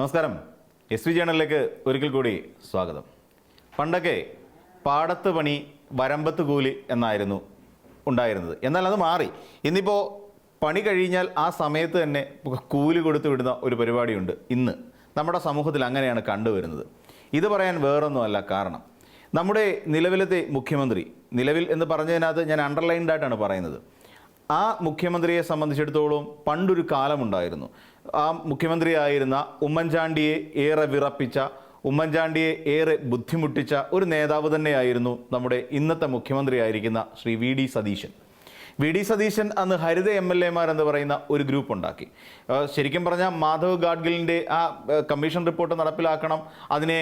നമസ്കാരം. SV ചാനലിലേക്ക് ഒരിക്കൽ കൂടി സ്വാഗതം. പണ്ടൊക്കെ പാടത്ത് പണി വരമ്പത്ത് കൂലി എന്നായിരുന്നു ഉണ്ടായിരുന്നത്. എന്നാൽ അത് മാറി. ഇന്നിപ്പോൾ പണി കഴിഞ്ഞാൽ ആ സമയത്ത് തന്നെ കൂലി കൊടുത്തു വിടുന്ന ഒരു പരിപാടിയുണ്ട്. ഇന്ന് നമ്മുടെ സമൂഹത്തിൽ അങ്ങനെയാണ് കണ്ടുവരുന്നത്. ഇത് പറയാൻ വേറൊന്നുമല്ല കാരണം നമ്മുടെ നിലവിലത്തെ മുഖ്യമന്ത്രി, നിലവിൽ എന്ന് പറഞ്ഞതിനകത്ത് ഞാൻ അണ്ടർലൈൻഡ് ആയിട്ടാണ് പറയുന്നത്, ആ മുഖ്യമന്ത്രിയെ സംബന്ധിച്ചിടത്തോളം പണ്ടൊരു കാലമുണ്ടായിരുന്നു. ആ മുഖ്യമന്ത്രിയായിരുന്ന ഉമ്മൻചാണ്ടിയെ ഏറെ വിറപ്പിച്ച, ഉമ്മൻചാണ്ടിയെ ഏറെ ബുദ്ധിമുട്ടിച്ച ഒരു നേതാവ് തന്നെയായിരുന്നു നമ്മുടെ ഇന്നത്തെ മുഖ്യമന്ത്രിയായിരിക്കുന്ന ശ്രീ വി.ഡി. സതീശൻ. വി.ഡി. സതീശൻ അന്ന് ഹരിത MLA-മാർ എന്ന് പറയുന്ന ഒരു ഗ്രൂപ്പ് ഉണ്ടാക്കി. ശരിക്കും പറഞ്ഞാൽ മാധവ് ഗാഡ്ഗിലിൻ്റെ ആ കമ്മീഷൻ റിപ്പോർട്ട് നടപ്പിലാക്കണം, അതിനെ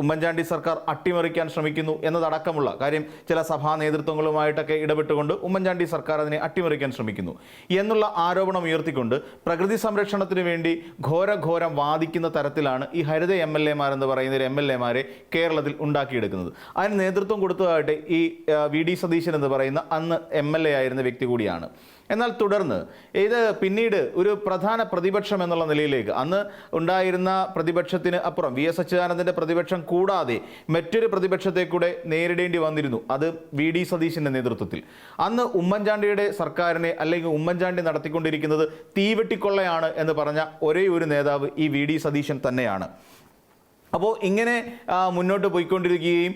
ഉമ്മൻചാണ്ടി സർക്കാർ അട്ടിമറിക്കാൻ ശ്രമിക്കുന്നു എന്നതടക്കമുള്ള കാര്യം ചില സഭാ നേതൃത്വങ്ങളുമായിട്ടൊക്കെ ഇടപെട്ടുകൊണ്ട് ഉമ്മൻചാണ്ടി സർക്കാർ അതിനെ അട്ടിമറിക്കാൻ ശ്രമിക്കുന്നു എന്നുള്ള ആരോപണം ഉയർത്തിക്കൊണ്ട് പ്രകൃതി സംരക്ഷണത്തിന് വേണ്ടി ഘോരം വാദിക്കുന്ന തരത്തിലാണ് ഈ ഹരിത MLA-മാർ എന്ന് പറയുന്ന ഒരു MLA-മാരെ കേരളത്തിൽ ഉണ്ടാക്കിയെടുക്കുന്നത്. അതിന് നേതൃത്വം കൊടുത്തതായിട്ട് ഈ വി.ഡി. സതീശൻ എന്ന് പറയുന്ന അന്ന് MLA ആയിരുന്ന വ്യക്തി കൂടിയാണ്. എന്നാൽ തുടർന്ന് ഇത് പിന്നീട് ഒരു പ്രധാന പ്രതിപക്ഷം എന്നുള്ള നിലയിലേക്ക്, അന്ന് ഉണ്ടായിരുന്ന പ്രതിപക്ഷത്തിന് അപ്പുറം വി.എസ്. അച്യുതാനന്ദൻ്റെ പ്രതിപക്ഷം കൂടാതെ മറ്റൊരു പ്രതിപക്ഷത്തെ കൂടെ നേരിടേണ്ടി വന്നിരുന്നു. അത് വി.ഡി. സതീശൻ്റെ നേതൃത്വത്തിൽ. അന്ന് ഉമ്മൻചാണ്ടിയുടെ സർക്കാരിനെ അല്ലെങ്കിൽ ഉമ്മൻചാണ്ടി നടത്തിക്കൊണ്ടിരിക്കുന്നത് തീവെട്ടിക്കൊള്ളയാണ് എന്ന് പറഞ്ഞ ഒരേ ഒരു നേതാവ് ഈ വി.ഡി. സതീശൻ തന്നെയാണ്. അപ്പോൾ ഇങ്ങനെ മുന്നോട്ട് പോയിക്കൊണ്ടിരിക്കുകയും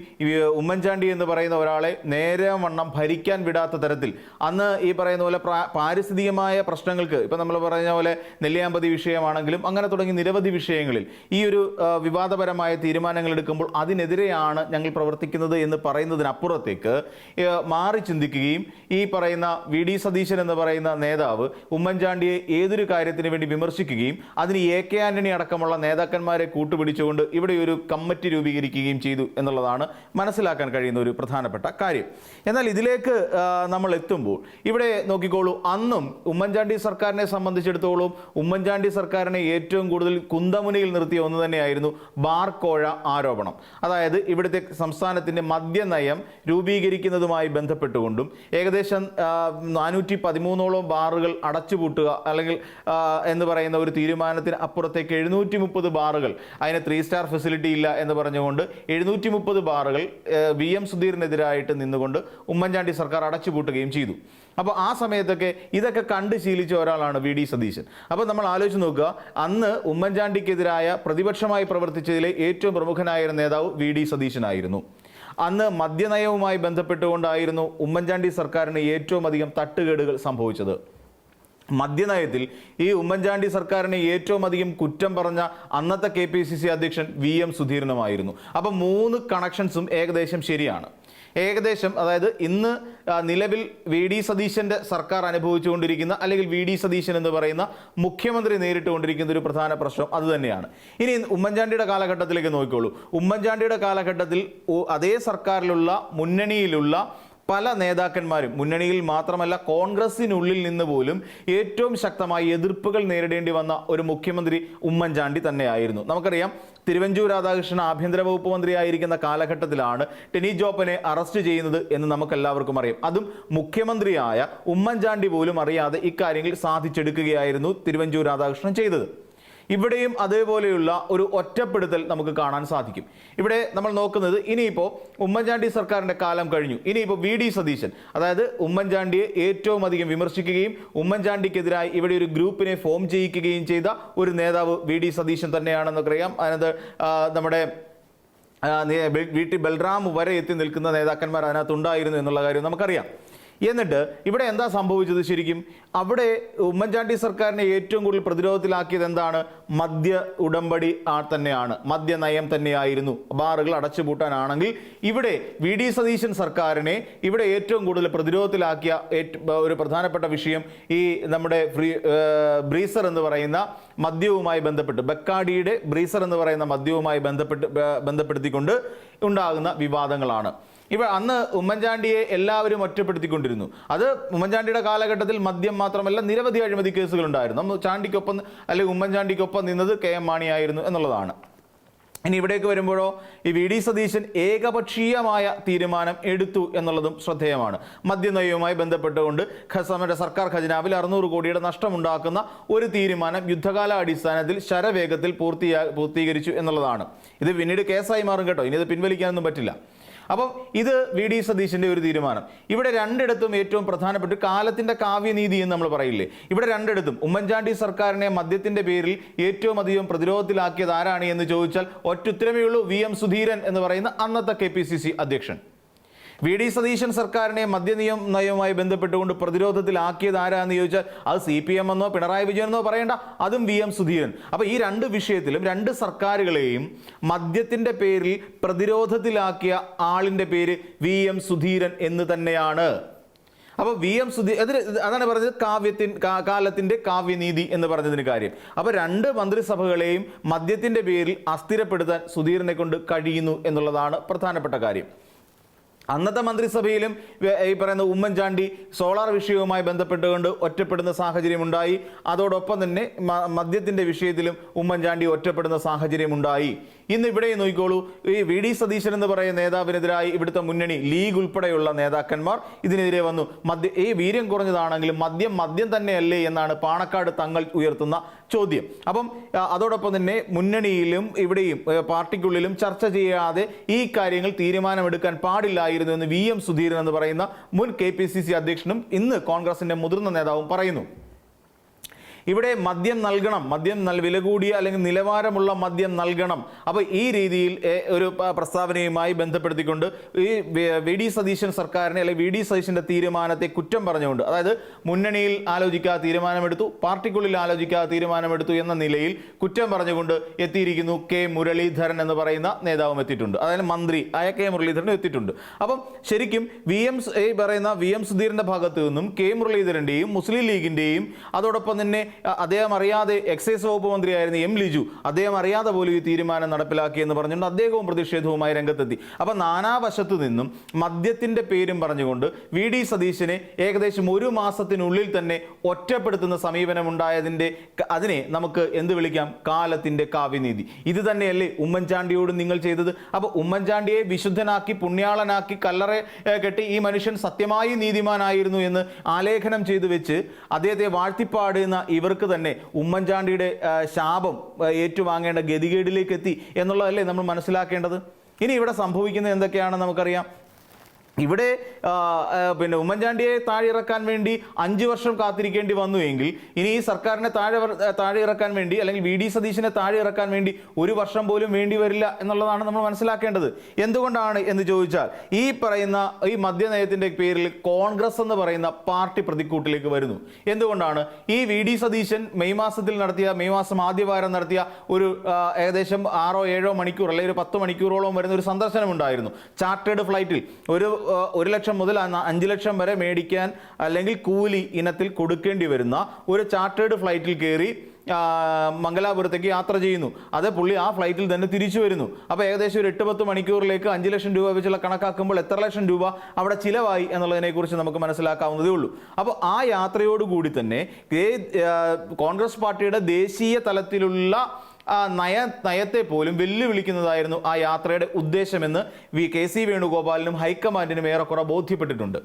ഉമ്മൻചാണ്ടി എന്ന് പറയുന്ന ഒരാളെ നേരെ വണ്ണം ഭരിക്കാൻ വിടാത്ത തരത്തിൽ അന്ന് ഈ പറയുന്ന പോലെ പാരിസ്ഥിതികമായ പ്രശ്നങ്ങൾക്ക്, ഇപ്പം നമ്മൾ പറയുന്ന പോലെ നെല്ലിയാമ്പതി വിഷയമാണെങ്കിലും അങ്ങനെ തുടങ്ങി നിരവധി വിഷയങ്ങളിൽ ഈ ഒരു വിവാദപരമായ തീരുമാനങ്ങൾ എടുക്കുമ്പോൾ അതിനെതിരെയാണ് ഞങ്ങൾ പ്രവർത്തിക്കുന്നത് എന്ന് പറയുന്നതിനപ്പുറത്തേക്ക് മാറി ചിന്തിക്കുകയും ഈ പറയുന്ന വി.ഡി. സതീശൻ എന്ന് പറയുന്ന നേതാവ് ഉമ്മൻചാണ്ടിയെ ഏതൊരു കാര്യത്തിന് വേണ്ടി വിമർശിക്കുകയും അതിന് A.K. ആന്റണി അടക്കമുള്ള നേതാക്കന്മാരെ കൂട്ടുപിടിച്ചുകൊണ്ട് ഇവിടെ ഒരു കമ്മിറ്റി രൂപീകരിക്കുകയും ചെയ്തു എന്നുള്ളതാണ് മനസ്സിലാക്കാൻ കഴിയുന്ന ഒരു പ്രധാനപ്പെട്ട കാര്യം. എന്നാൽ ഇതിലേക്ക് നമ്മൾ എത്തുമ്പോൾ ഇവിടെ നോക്കിക്കോളൂ, അന്നും ഉമ്മൻചാണ്ടി സർക്കാരിനെ സംബന്ധിച്ചിടത്തോളം ഉമ്മൻചാണ്ടി സർക്കാരിനെ ഏറ്റവും കൂടുതൽ കുന്തമുനയിൽ നിർത്തിയ ഒന്ന് തന്നെയായിരുന്നു ബാർക്കോഴ ആരോപണം. അതായത് ഇവിടുത്തെ സംസ്ഥാനത്തിൻ്റെ മദ്യനയം രൂപീകരിക്കുന്നതുമായി ബന്ധപ്പെട്ടുകൊണ്ടും ഏകദേശം 413ഓളം ബാറുകൾ അടച്ചുപൂട്ടുക അല്ലെങ്കിൽ എന്ന് പറയുന്ന ഒരു തീരുമാനത്തിന് അപ്പുറത്തേക്ക് 730 ബാറുകൾ, അതിന് 3 സ്റ്റാർ ഫെസിലിറ്റി ഇല്ല എന്ന് പറഞ്ഞുകൊണ്ട് 730 ബാറുകൾ VM സുധീറിനെതിരായിട്ട് നിന്നുകൊണ്ട് ഉമ്മൻചാണ്ടി സർക്കാർ അടച്ചുപൂട്ടുകയും ചെയ്തു. അപ്പോൾ ആ സമയത്തൊക്കെ ഇതൊക്കെ കണ്ട് ശീലിച്ച ഒരാളാണ് വി.ഡി. സതീശൻ. അപ്പോൾ നമ്മൾ ആലോചിച്ച് നോക്കുക, അന്ന് ഉമ്മൻചാണ്ടിക്കെതിരായ പ്രതിപക്ഷമായി പ്രവർത്തിച്ചതിലെ ഏറ്റവും പ്രമുഖനായ നേതാവ് വി.ഡി. സതീശനായിരുന്നു. അന്ന് മദ്യനയവുമായി ബന്ധപ്പെട്ടുകൊണ്ടായിരുന്നു ഉമ്മൻചാണ്ടി സർക്കാരിന് ഏറ്റവും അധികം തട്ടുകേടുകൾ സംഭവിച്ചത്. മദ്യനയത്തിൽ ഈ ഉമ്മൻചാണ്ടി സർക്കാരിനെ ഏറ്റവും അധികം കുറ്റം പറഞ്ഞ അന്നത്തെ KPCC അധ്യക്ഷൻ VM സുധീരനുമായിരുന്നു. അപ്പം 3 കണക്ഷൻസും ഏകദേശം ശരിയാണ്. ഏകദേശം, അതായത് ഇന്ന് നിലവിൽ വി.ഡി. സതീശൻ്റെ സർക്കാർ അനുഭവിച്ചുകൊണ്ടിരിക്കുന്ന അല്ലെങ്കിൽ വി.ഡി. സതീശൻ എന്ന് പറയുന്ന മുഖ്യമന്ത്രി നേരിട്ടുകൊണ്ടിരിക്കുന്ന ഒരു പ്രധാന പ്രശ്നം അതുതന്നെയാണ്. ഇനി ഉമ്മൻചാണ്ടിയുടെ കാലഘട്ടത്തിലേക്ക് നോക്കിക്കോളൂ. ഉമ്മൻചാണ്ടിയുടെ കാലഘട്ടത്തിൽ അതേ സർക്കാരിലുള്ള മുന്നണിയിലുള്ള പല നേതാക്കന്മാരും, മുന്നണിയിൽ മാത്രമല്ല കോൺഗ്രസിനുള്ളിൽ നിന്ന് പോലും ഏറ്റവും ശക്തമായി എതിർപ്പുകൾ നേരിടേണ്ടി വന്ന ഒരു മുഖ്യമന്ത്രി ഉമ്മൻചാണ്ടി തന്നെയായിരുന്നു. നമുക്കറിയാം, തിരുവഞ്ചൂർ രാധാകൃഷ്ണൻ ആഭ്യന്തര വകുപ്പ് മന്ത്രിയായിരിക്കുന്ന കാലഘട്ടത്തിലാണ് ടെനി ജോപ്പനെ അറസ്റ്റ് ചെയ്യുന്നത് എന്ന് നമുക്കെല്ലാവർക്കും അറിയാം. അതും മുഖ്യമന്ത്രിയായ ഉമ്മൻചാണ്ടി പോലും അറിയാതെ ഇക്കാര്യങ്ങൾ സാധിച്ചെടുക്കുകയായിരുന്നു തിരുവഞ്ചൂർ രാധാകൃഷ്ണൻ ചെയ്തത്. ഇവിടെയും അതേപോലെയുള്ള ഒരു ഒറ്റപ്പെടുത്തൽ നമുക്ക് കാണാൻ സാധിക്കും. ഇവിടെ നമ്മൾ നോക്കുന്നത്, ഇനിയിപ്പോൾ ഉമ്മൻചാണ്ടി സർക്കാരിൻ്റെ കാലം കഴിഞ്ഞു, ഇനിയിപ്പോൾ വി.ഡി. സതീശൻ, അതായത് ഉമ്മൻചാണ്ടിയെ ഏറ്റവും അധികം വിമർശിക്കുകയും ഉമ്മൻചാണ്ടിക്കെതിരായി ഇവിടെ ഒരു ഗ്രൂപ്പിനെ ഫോം ചെയ്യിക്കുകയും ചെയ്ത ഒരു നേതാവ് വി.ഡി. സതീശൻ തന്നെയാണെന്നറിയാം. അതിനകത്ത് നമ്മുടെ വീട്ടിൽ ബൽറാം വരെ എത്തി നിൽക്കുന്ന നേതാക്കന്മാർ അതിനകത്തുണ്ടായിരുന്നു എന്നുള്ള കാര്യം നമുക്കറിയാം. എന്നിട്ട് ഇവിടെ എന്താ സംഭവിച്ചത്? ശരിക്കും അവിടെ ഉമ്മൻചാണ്ടി സർക്കാരിനെ ഏറ്റവും കൂടുതൽ പ്രതിരോധത്തിലാക്കിയത് എന്താണ്? മദ്യ ഉടമ്പടി തന്നെയാണ്, മദ്യനയം തന്നെയായിരുന്നു. ബാറുകൾ അടച്ചുപൂട്ടാനാണെങ്കിൽ ഇവിടെ വി.ഡി. സതീശൻ സർക്കാരിനെ ഇവിടെ ഏറ്റവും കൂടുതൽ പ്രതിരോധത്തിലാക്കിയ ഒരു പ്രധാനപ്പെട്ട വിഷയം ഈ നമ്മുടെ ബ്രീസർ എന്ന് പറയുന്ന മദ്യവുമായി ബന്ധപ്പെട്ട്, ബക്കാഡിയുടെ ബ്രീസർ എന്ന് പറയുന്ന മദ്യവുമായി ബന്ധപ്പെടുത്തിക്കൊണ്ട് ഉണ്ടാകുന്ന വിവാദങ്ങളാണ്. അന്ന് ഉമ്മൻചാണ്ടിയെ എല്ലാവരും ഒറ്റപ്പെടുത്തിക്കൊണ്ടിരുന്നു. അത് ഉമ്മൻചാണ്ടിയുടെ കാലഘട്ടത്തിൽ മദ്യം മാത്രമല്ല നിരവധി അഴിമതി കേസുകൾ ഉണ്ടായിരുന്നു. ചാണ്ടിക്കൊപ്പം അല്ലെങ്കിൽ ഉമ്മൻചാണ്ടിക്കൊപ്പം നിന്നത് KM മാണിയായിരുന്നു എന്നുള്ളതാണ്. ഇനി ഇവിടേക്ക് വരുമ്പോഴോ ഈ വി ഡി സതീശൻ ഏകപക്ഷീയമായ തീരുമാനം എടുത്തു എന്നുള്ളതും ശ്രദ്ധേയമാണ്. മദ്യനയവുമായി ബന്ധപ്പെട്ടുകൊണ്ട് സർക്കാർ ഖജനാവിൽ 600 കോടിയുടെ നഷ്ടമുണ്ടാക്കുന്ന ഒരു തീരുമാനം യുദ്ധകാല അടിസ്ഥാനത്തിൽ ശരവേഗത്തിൽ പൂർത്തീകരിച്ചു എന്നുള്ളതാണ്. ഇത് പിന്നീട് കേസായി മാറും കേട്ടോ, ഇനി ഇത് പിൻവലിക്കാനൊന്നും പറ്റില്ല. അപ്പം ഇത് വി ഡി സതീശൻ്റെ ഒരു തീരുമാനം. ഇവിടെ രണ്ടിടത്തും ഏറ്റവും പ്രധാനപ്പെട്ട കാലത്തിൻ്റെ കാവ്യനീതി എന്ന് നമ്മൾ പറയില്ലേ, ഇവിടെ രണ്ടിടത്തും ഉമ്മൻചാണ്ടി സർക്കാരിനെ മദ്യത്തിൻ്റെ പേരിൽ ഏറ്റവും അധികം പ്രതിരോധത്തിലാക്കിയത് ആരാണ് എന്ന് ചോദിച്ചാൽ ഒറ്റുത്തരമേ ഉള്ളൂ, വി എം സുധീരൻ എന്ന് പറയുന്ന അന്നത്തെ KPCC അധ്യക്ഷൻ. വി ഡി സതീശൻ സർക്കാരിനെ നയവുമായി ബന്ധപ്പെട്ടുകൊണ്ട് പ്രതിരോധത്തിലാക്കിയത് ആരാന്ന് ചോദിച്ചാൽ അത് CPM എന്നോ പിണറായി വിജയനെന്നോ പറയേണ്ട, അതും വി എം സുധീരൻ. അപ്പോൾ ഈ രണ്ട് വിഷയത്തിലും രണ്ട് സർക്കാരുകളെയും മദ്യത്തിൻ്റെ പേരിൽ പ്രതിരോധത്തിലാക്കിയ ആളിൻ്റെ പേര് വി എം സുധീരൻ എന്ന് തന്നെയാണ്. അപ്പോൾ വി എം അതാണ് പറഞ്ഞത് കാലത്തിൻ്റെ കാവ്യനീതി എന്ന് പറഞ്ഞതിന് കാര്യം. അപ്പോൾ രണ്ട് മന്ത്രിസഭകളെയും മദ്യത്തിൻ്റെ പേരിൽ അസ്ഥിരപ്പെടുത്താൻ സുധീരനെ കൊണ്ട് കഴിയുന്നു എന്നുള്ളതാണ് പ്രധാനപ്പെട്ട കാര്യം. അന്നത്തെ മന്ത്രിസഭയിലും ഈ പറയുന്ന ഉമ്മൻചാണ്ടി സോളാർ വിഷയവുമായി ബന്ധപ്പെട്ടുകൊണ്ട് ഒറ്റപ്പെടുന്ന സാഹചര്യമുണ്ടായി. അതോടൊപ്പം തന്നെ മദ്യത്തിൻ്റെ വിഷയത്തിലും ഉമ്മൻചാണ്ടി ഒറ്റപ്പെടുന്ന സാഹചര്യമുണ്ടായി. ഇന്ന് ഇവിടെ നോക്കിക്കോളൂ, ഈ വി ഡി സതീശൻ എന്ന് പറയുന്ന നേതാവിനെതിരായി ഇവിടുത്തെ മുന്നണി ലീഗ് ഉൾപ്പെടെയുള്ള നേതാക്കന്മാർ ഇതിനെതിരെ വന്നു. ഈ വീര്യം കുറഞ്ഞതാണെങ്കിലും മദ്യം തന്നെയല്ലേ എന്നാണ് പാണക്കാട് തങ്ങൾ ഉയർത്തുന്ന ചോദ്യം. അപ്പം അതോടൊപ്പം തന്നെ മുന്നണിയിലും ഇവിടെയും പാർട്ടിക്കുള്ളിലും ചർച്ച ചെയ്യാതെ ഈ കാര്യങ്ങൾ തീരുമാനമെടുക്കാൻ പാടില്ലായിരുന്നു എന്ന് വി എം സുധീരൻ എന്ന് പറയുന്ന മുൻ KPCC അധ്യക്ഷനും ഇന്ന് കോൺഗ്രസിന്റെ മുതിർന്ന നേതാവും പറയുന്നു. ഇവിടെ മദ്യം നൽകണം, വില കൂടിയ അല്ലെങ്കിൽ നിലവാരമുള്ള മദ്യം നൽകണം. അപ്പോൾ ഈ രീതിയിൽ ഒരു പ്രസ്താവനയുമായി ബന്ധപ്പെടുത്തിക്കൊണ്ട് ഈ വി ഡി സതീശൻ സർക്കാരിനെ അല്ലെങ്കിൽ വി ഡി സതീശൻ്റെ തീരുമാനത്തെ കുറ്റം പറഞ്ഞുകൊണ്ട്, അതായത് മുന്നണിയിൽ ആലോചിക്കാതെ തീരുമാനമെടുത്തു, പാർട്ടിക്കുള്ളിൽ ആലോചിക്കാതെ തീരുമാനമെടുത്തു എന്ന നിലയിൽ കുറ്റം പറഞ്ഞുകൊണ്ട് എത്തിയിരിക്കുന്നു കെ മുരളീധരൻ എന്ന് പറയുന്ന നേതാവും എത്തിയിട്ടുണ്ട്. അതായത് മന്ത്രി കെ മുരളീധരനും എത്തിയിട്ടുണ്ട്. അപ്പം ശരിക്കും വി എം സുധീരൻ്റെ ഭാഗത്തു നിന്നും കെ മുരളീധരൻ്റെയും മുസ്ലിം ലീഗിൻ്റെയും അതോടൊപ്പം തന്നെ അദ്ദേഹം അറിയാതെ എക്സൈസ് വകുപ്പ് മന്ത്രിയായിരുന്ന എം ലിജു അദ്ദേഹം അറിയാതെ പോലും ഈ തീരുമാനം നടപ്പിലാക്കി എന്ന് പറഞ്ഞുകൊണ്ട് അദ്ദേഹവും പ്രതിഷേധവുമായി രംഗത്തെത്തി. അപ്പം നാനാവശത്തു നിന്നും മദ്യത്തിൻ്റെ പേരും പറഞ്ഞുകൊണ്ട് വി ഡി സതീശനെ ഏകദേശം 1 മാസത്തിനുള്ളിൽ തന്നെ ഒറ്റപ്പെടുത്തുന്ന സമീപനമുണ്ടായതിൻ്റെ അതിനെ നമുക്ക് എന്ത് വിളിക്കാം? കാലത്തിൻ്റെ കാവ്യനീതി. ഇത് തന്നെയല്ലേ ഉമ്മൻചാണ്ടിയോട് നിങ്ങൾ ചെയ്തത്? അപ്പോൾ ഉമ്മൻചാണ്ടിയെ വിശുദ്ധനാക്കി പുണ്യാളനാക്കി കല്ലറ കെട്ടി ഈ മനുഷ്യൻ സത്യമായി നീതിമാനായിരുന്നു എന്ന് ആലേഖനം ചെയ്തു വെച്ച് അദ്ദേഹത്തെ വാഴ്ത്തിപ്പാടുന്ന ഇവർക്ക് തന്നെ ഉമ്മൻചാണ്ടിയുടെ ശാപം ഏറ്റുവാങ്ങേണ്ട ഗതികേടിലേക്ക് എത്തി എന്നുള്ളതല്ലേ നമ്മൾ മനസ്സിലാക്കേണ്ടത്. ഇനി ഇവിടെ സംഭവിക്കുന്നത് എന്തൊക്കെയാണെന്ന് നമുക്കറിയാം. ഇവിടെ പിന്നെ ഉമ്മൻചാണ്ടിയെ താഴെ ഇറക്കാൻ വേണ്ടി 5 വർഷം കാത്തിരിക്കേണ്ടി വന്നു എങ്കിൽ ഇനി ഈ സർക്കാരിനെ താഴെ ഇറക്കാൻ വേണ്ടി അല്ലെങ്കിൽ വി ഡി സതീശനെ താഴെ ഇറക്കാൻ വേണ്ടി 1 വർഷം പോലും വേണ്ടി വരില്ല എന്നുള്ളതാണ് നമ്മൾ മനസ്സിലാക്കേണ്ടത്. എന്തുകൊണ്ടാണ് എന്ന് ചോദിച്ചാൽ ഈ പറയുന്ന ഈ മദ്യനയത്തിൻ്റെ പേരിൽ കോൺഗ്രസ് എന്ന് പറയുന്ന പാർട്ടി പ്രതിക്കൂട്ടിലേക്ക് വരുന്നു. എന്തുകൊണ്ടാണ്? ഈ വി ഡി സതീശൻ മെയ് മാസം ആദ്യവാരം നടത്തിയ ഒരു ഏകദേശം 6-7 മണിക്കൂർ അല്ലെങ്കിൽ ഒരു 10 മണിക്കൂറോളം വരുന്ന ഒരു സന്ദർശനം ഉണ്ടായിരുന്നു. ചാർട്ടേഡ് ഫ്ലൈറ്റിൽ 1 ലക്ഷം മുതൽ 5 ലക്ഷം വരെ മേടിക്കാൻ അല്ലെങ്കിൽ കൂലി ഇനത്തിൽ കൊടുക്കേണ്ടി വരുന്ന ഒരു ചാർട്ടേഡ് ഫ്ലൈറ്റിൽ കയറി മംഗലാപുരത്തേക്ക് യാത്ര ചെയ്യുന്നു. അത് പുള്ളി ആ ഫ്ലൈറ്റിൽ തന്നെ തിരിച്ചു വരുന്നു. അപ്പോൾ ഏകദേശം ഒരു 8-10 മണിക്കൂറിലേക്ക് 5 ലക്ഷം രൂപ വെച്ചുള്ള കണക്കാക്കുമ്പോൾ എത്ര ലക്ഷം രൂപ അവിടെ ചിലവായി എന്നുള്ളതിനെക്കുറിച്ച് നമുക്ക് മനസ്സിലാക്കാവുന്നതേ ഉള്ളൂ. അപ്പോൾ ആ യാത്രയോടുകൂടി തന്നെ കോൺഗ്രസ് പാർട്ടിയുടെ ദേശീയ തലത്തിലുള്ള നയത്തെ പോലും വെല്ലുവിളിക്കുന്നതായിരുന്നു ആ യാത്രയുടെ ഉദ്ദേശമെന്ന് KC വേണുഗോപാലിനും ഹൈക്കമാൻഡിനും ഏറെക്കുറെ ബോധ്യപ്പെട്ടിട്ടുണ്ട്.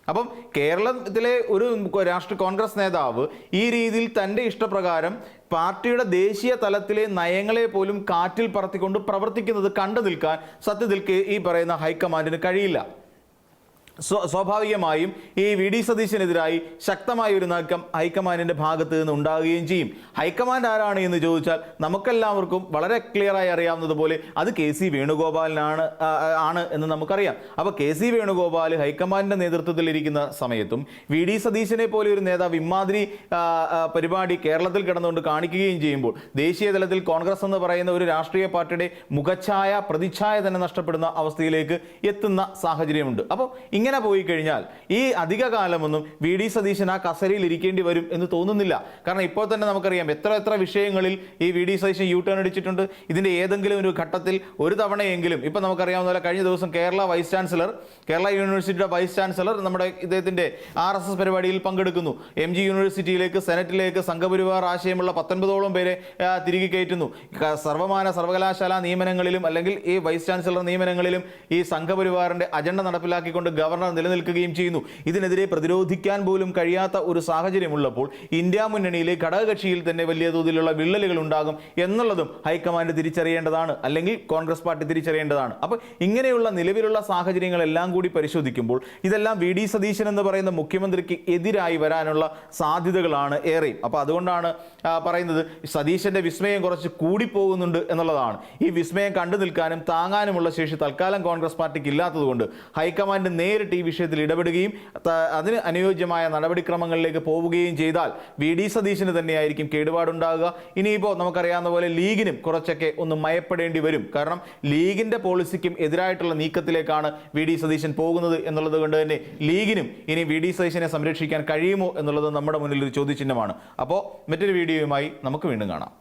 അപ്പം കേരളത്തിലെ ഒരു കോൺഗ്രസ് നേതാവ് ഈ രീതിയിൽ തൻ്റെ ഇഷ്ടപ്രകാരം പാർട്ടിയുടെ ദേശീയ തലത്തിലെ നയങ്ങളെ പോലും കാറ്റിൽ പറത്തിക്കൊണ്ട് പ്രവർത്തിക്കുന്നത് കണ്ടു നിൽക്കാൻ സത്യത്തിൽ ഈ പറയുന്ന ഹൈക്കമാൻഡിന് കഴിയില്ല. സ്വാഭാവികമായും ഈ വി ഡി സതീശനെതിരായി ശക്തമായ ഒരു നീക്കം ഹൈക്കമാൻഡിൻ്റെ ഭാഗത്ത് നിന്ന് ഉണ്ടാകുകയും ചെയ്യും. ഹൈക്കമാൻഡ് ആരാണ് എന്ന് ചോദിച്ചാൽ നമുക്കെല്ലാവർക്കും വളരെ ക്ലിയറായി അറിയാവുന്നതുപോലെ അത് KC വേണുഗോപാലിനാണ് എന്ന് നമുക്കറിയാം. അപ്പോൾ KC വേണുഗോപാൽ ഹൈക്കമാൻഡിൻ്റെ നേതൃത്വത്തിലിരിക്കുന്ന സമയത്തും വി ഡി സതീശനെ പോലെ ഒരു നേതാവ് ഇമാതിരി പരിപാടി കേരളത്തിൽ കിടന്നുകൊണ്ട് കാണിക്കുകയും ചെയ്യുമ്പോൾ ദേശീയ തലത്തിൽ കോൺഗ്രസ് എന്ന് പറയുന്ന ഒരു രാഷ്ട്രീയ പാർട്ടിയുടെ പ്രതിച്ഛായ തന്നെ നഷ്ടപ്പെടുന്ന അവസ്ഥയിലേക്ക് എത്തുന്ന സാഹചര്യമുണ്ട്. അപ്പോൾ ഇങ്ങനെ പോയി കഴിഞ്ഞാൽ ഈ അധിക കാലമൊന്നും വി ഡി സതീശൻ ആ കസരയിൽ ഇരിക്കേണ്ടി വരും എന്ന് തോന്നുന്നില്ല. കാരണം ഇപ്പോൾ തന്നെ നമുക്കറിയാം എത്ര വിഷയങ്ങളിൽ ഈ V D Satheesan U turn അടിച്ചിട്ടുണ്ട്. ഇതിന്റെ ഏതെങ്കിലും ഒരു ഘട്ടത്തിൽ ഒരു തവണയെങ്കിലും ഇപ്പം നമുക്കറിയാവുന്ന പോലെ കഴിഞ്ഞ ദിവസം കേരള യൂണിവേഴ്സിറ്റിയുടെ വൈസ് ചാൻസലർ നമ്മുടെ ഇദ്ദേഹത്തിന്റെ RSS പരിപാടിയിൽ പങ്കെടുക്കുന്നു. MG യൂണിവേഴ്സിറ്റിയിലേക്ക് സെനറ്റിലേക്ക് സംഘപരിവാർ ആശയമുള്ള 19ഓളം പേരെ തിരികെ കയറ്റുന്നു. സർവകലാശാല നിയമനങ്ങളിലും അല്ലെങ്കിൽ ഈ വൈസ് ചാൻസലർ നിയമനങ്ങളിലും ഈ സംഘപരിവാറിന്റെ അജണ്ട നടപ്പിലാക്കിക്കൊണ്ട് ഗവർണർ നിലനിൽക്കുകയും ചെയ്യുന്നു. ഇതിനെതിരെ പ്രതിരോധിക്കാൻ പോലും കഴിയാത്ത ഒരു സാഹചര്യമുള്ളപ്പോൾ ഇന്ത്യ മുന്നണിയിലെ ഘടകകക്ഷിയിൽ തന്നെ വലിയ തോതിലുള്ള വിള്ളലുകൾ ഉണ്ടാകും എന്നുള്ളതും ഹൈക്കമാൻഡ് തിരിച്ചറിയേണ്ടതാണ്, അല്ലെങ്കിൽ കോൺഗ്രസ് പാർട്ടി തിരിച്ചറിയേണ്ടതാണ്. അപ്പോൾ ഇങ്ങനെയുള്ള നിലവിലുള്ള സാഹചര്യങ്ങളെല്ലാം കൂടി പരിശോധിക്കുമ്പോൾ ഇതെല്ലാം വി ഡി സതീശൻ എന്ന് പറയുന്ന മുഖ്യമന്ത്രിക്ക് എതിരായി വരാനുള്ള സാധ്യതകളാണ് ഏറെയും. അപ്പോൾ അതുകൊണ്ടാണ് പറയുന്നത് സതീശന്റെ വിസ്മയം കുറച്ച് കൂടിപ്പോകുന്നുണ്ട് എന്നുള്ളതാണ്. ഈ വിസ്മയം കണ്ടു നിൽക്കാനും താങ്ങാനുമുള്ള ശേഷി തൽക്കാലം കോൺഗ്രസ് പാർട്ടിക്ക് ഇല്ലാത്തതുകൊണ്ട് ഹൈക്കമാൻഡ് നേരിട്ട് ഈ വിഷയത്തിൽ ഇടപെടുകയും അതിന് അനുയോജ്യമായ നടപടിക്രമങ്ങളിലേക്ക് പോവുകയും ചെയ്താൽ വി ഡി സതീശന് തന്നെയായിരിക്കും കേടുപാടുണ്ടാകുക. ഇനിയിപ്പോൾ നമുക്കറിയാവുന്ന പോലെ ലീഗിനും കുറച്ചൊക്കെ ഒന്ന് മയപ്പെടേണ്ടി വരും. കാരണം ലീഗിന്റെ പോളിസിക്കും എതിരായിട്ടുള്ള നീക്കത്തിലേക്കാണ് വി ഡി സതീശൻ പോകുന്നത് എന്നുള്ളത് കൊണ്ട് തന്നെ ലീഗിനും ഇനി വി ഡി സതീശനെ സംരക്ഷിക്കാൻ കഴിയുമോ എന്നുള്ളത് നമ്മുടെ മുന്നിൽ ഒരു ചോദ്യചിഹ്നമാണ്. അപ്പോൾ മറ്റൊരു വീഡിയോയുമായി നമുക്ക് വീണ്ടും കാണാം.